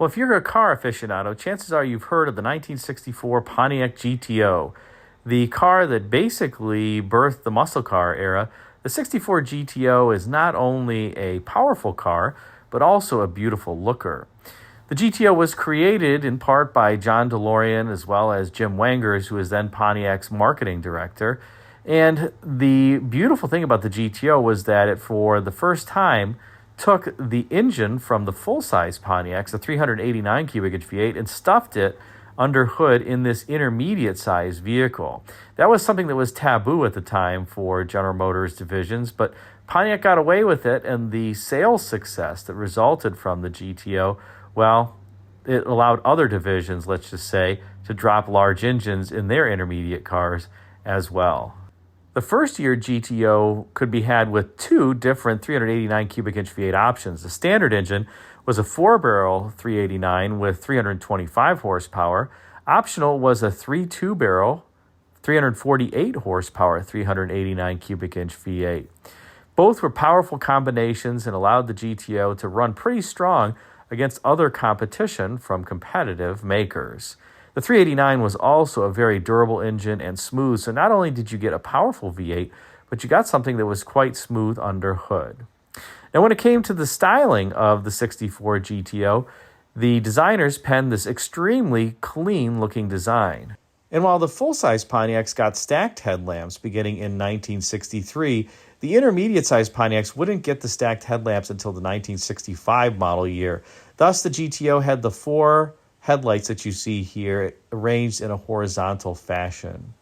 Well, if you're a car aficionado, chances are you've heard of the 1964 Pontiac GTO, the car that basically birthed the muscle car era. The 64 GTO is not only a powerful car, but also a beautiful looker. The GTO was created in part by John DeLorean as well as Jim Wangers, who was then Pontiac's marketing director. And the beautiful thing about the GTO was that it, for the first time, took the engine from the full-size Pontiacs, the 389 cubic inch V8, and stuffed it under hood in this intermediate-sized vehicle. That was something that was taboo at the time for General Motors divisions, but Pontiac got away with it, and the sales success that resulted from the GTO, well, it allowed other divisions, let's just say, to drop large engines in their intermediate cars as well. The first-year GTO could be had with two different 389 cubic inch V8 options. The standard engine was a 4-barrel 389 with 325 horsepower. Optional was a 3-2-barrel 348 horsepower 389 cubic inch V8. Both were powerful combinations and allowed the GTO to run pretty strong against other competition from competitive makers. The 389 was also a very durable engine and smooth, so not only did you get a powerful V8, but you got something that was quite smooth under hood. Now, when it came to the styling of the 64 GTO, the designers penned this extremely clean-looking design. And while the full-size Pontiacs got stacked headlamps beginning in 1963, the intermediate-sized Pontiacs wouldn't get the stacked headlamps until the 1965 model year. Thus, the GTO had the four headlights that you see here arranged in a horizontal fashion.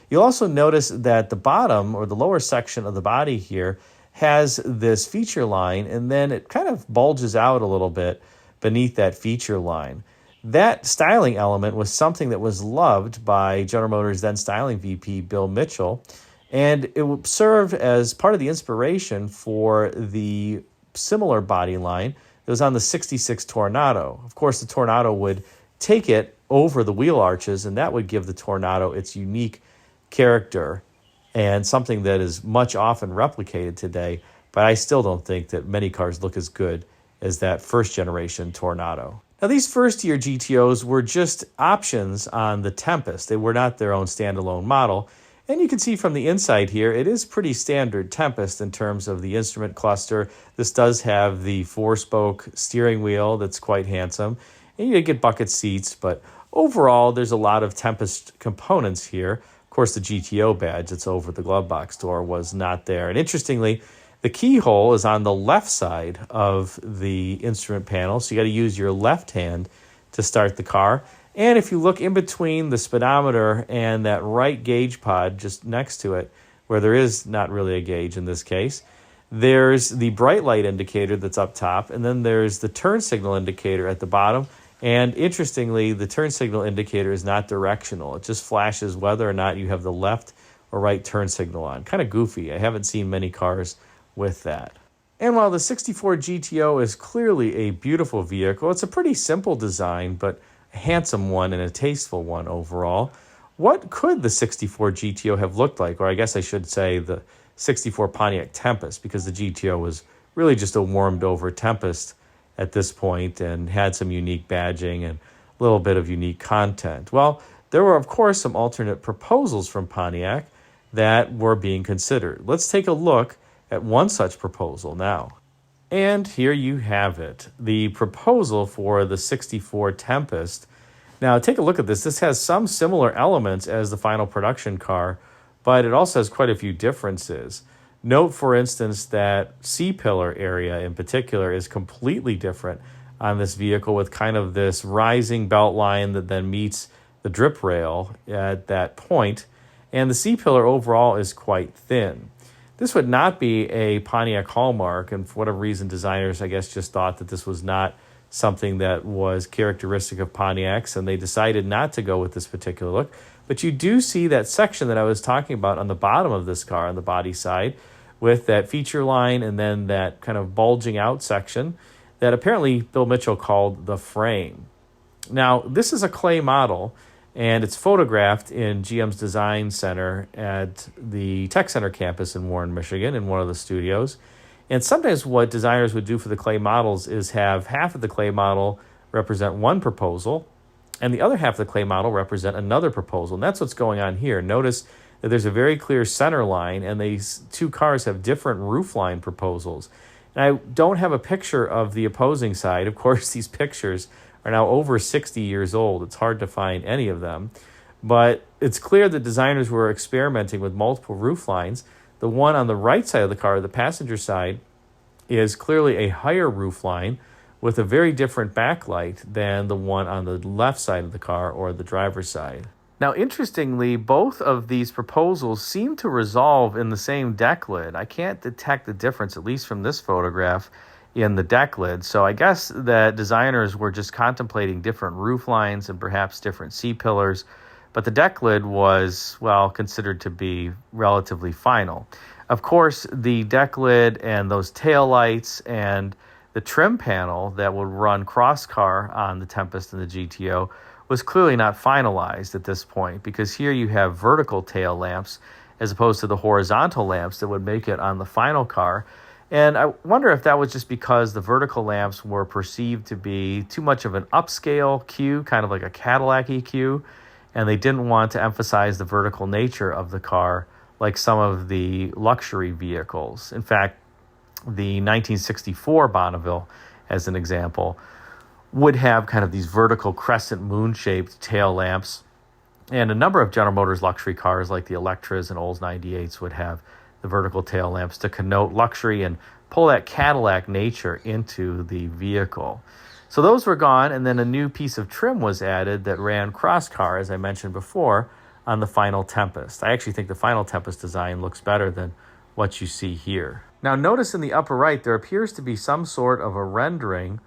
You'll also notice that the bottom or the lower section of the body here has this feature line, and then it kind of bulges out a little bit beneath that feature line. That styling element was something that was loved by General Motors' then styling VP, Bill Mitchell, and it served as part of the inspiration for the similar body line that was on the 66 Tornado. Of course, the Tornado would take it over the wheel arches, and that would give the Tornado its unique character and something that is much often replicated today, but I still don't think that many cars look as good as that first-generation Tornado. Now, these first-year GTOs were just options on the Tempest. They were not their own standalone model, and you can see from the inside here, it is pretty standard Tempest in terms of the instrument cluster. This does have the 4-spoke steering wheel that's quite handsome, and you get bucket seats, but overall, there's a lot of Tempest components here. Of course, the GTO badge that's over the glove box door was not there. And interestingly, the keyhole is on the left side of the instrument panel, so you got to use your left hand to start the car. And if you look in between the speedometer and that right gauge pod just next to it, where there is not really a gauge in this case, there's the bright light indicator that's up top, and then there's the turn signal indicator at the bottom. And interestingly, the turn signal indicator is not directional. It just flashes whether or not you have the left or right turn signal on. Kind of goofy. I haven't seen many cars with that. And while the 64 GTO is clearly a beautiful vehicle, it's a pretty simple design, but a handsome one and a tasteful one overall. What could the 64 GTO have looked like? Or I guess I should say the 64 Pontiac Tempest, because the GTO was really just a warmed-over Tempest at this point and had some unique badging and a little bit of unique content. Well, there were, of course, some alternate proposals from Pontiac that were being considered. Let's take a look at one such proposal now. And here you have it, the proposal for the 64 Tempest. Now, take a look at this. This has some similar elements as the final production car, but it also has quite a few differences. Note, for instance, that C-pillar area in particular is completely different on this vehicle, with kind of this rising belt line that then meets the drip rail at that point. And the C-pillar overall is quite thin. This would not be a Pontiac hallmark, and for whatever reason, designers, I guess, just thought that this was not something that was characteristic of Pontiacs, and they decided not to go with this particular look. But you do see that section that I was talking about on the bottom of this car, on the body side, with that feature line and then that kind of bulging out section that apparently Bill Mitchell called the frame. Now, this is a clay model, and it's photographed in GM's Design Center at the Tech Center campus in Warren, Michigan, in one of the studios. And sometimes what designers would do for the clay models is have half of the clay model represent one proposal, and the other half of the clay model represent another proposal. And that's what's going on here. Notice that there's a very clear center line, and these two cars have different roofline proposals. And I don't have a picture of the opposing side. Of course, these pictures are now over 60 years old. It's hard to find any of them. But it's clear that designers were experimenting with multiple roof lines. The one on the right side of the car, the passenger side, is clearly a higher roof line with a very different backlight than the one on the left side of the car or the driver's side. Now, interestingly, both of these proposals seem to resolve in the same deck lid. I can't detect the difference, at least from this photograph, in the deck lid. So I guess that designers were just contemplating different roof lines and perhaps different C-pillars, but the deck lid was, well, considered to be relatively final. Of course, the deck lid and those tail lights and the trim panel that would run cross-car on the Tempest and the GTO was clearly not finalized at this point, because here you have vertical tail lamps as opposed to the horizontal lamps that would make it on the final car. And I wonder if that was just because the vertical lamps were perceived to be too much of an upscale cue, kind of like a Cadillac EQ, and they didn't want to emphasize the vertical nature of the car like some of the luxury vehicles. In fact, the 1964 Bonneville, as an example, would have kind of these vertical crescent moon-shaped tail lamps. And a number of General Motors luxury cars like the Electras and Olds 98s would have the vertical tail lamps to connote luxury and pull that Cadillac nature into the vehicle. So those were gone, and then a new piece of trim was added that ran cross-car, as I mentioned before, on the final Tempest. I actually think the final Tempest design looks better than what you see here. Now notice in the upper right, there appears to be some sort of a rendering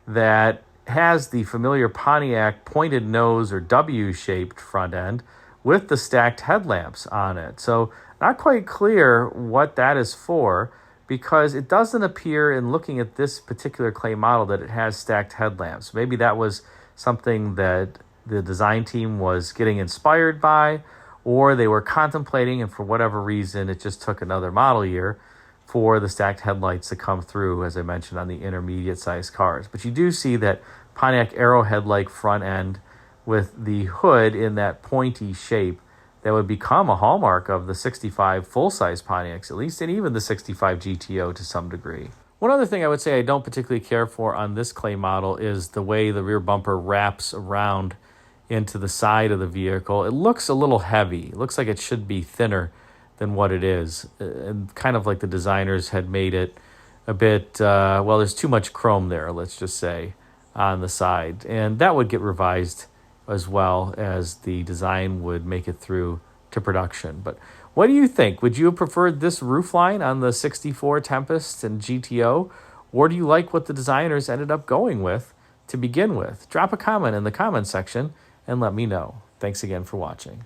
that has the familiar Pontiac pointed nose or W-shaped front end with the stacked headlamps on it. So not quite clear what that is for, because it doesn't appear in looking at this particular clay model that it has stacked headlamps. Maybe that was something that the design team was getting inspired by, or they were contemplating, and for whatever reason, it just took another model year for the stacked headlights to come through, as I mentioned, on the intermediate-sized cars. But you do see that Pontiac Arrowhead-like front end with the hood in that pointy shape that would become a hallmark of the 65 full-size Pontiacs, at least, and even the 65 GTO to some degree. One other thing I would say I don't particularly care for on this clay model is the way the rear bumper wraps around into the side of the vehicle. It looks a little heavy. It looks like it should be thinner than what it is, and kind of like the designers had made it a bit, well, there's too much chrome there, let's just say, on the side. And that would get revised as well as the design would make it through to production. But what do you think? Would you have preferred this roofline on the 64 Tempest and GTO, or do you like what the designers ended up going with to begin with? Drop a comment in the comment section and let me know. Thanks again for watching.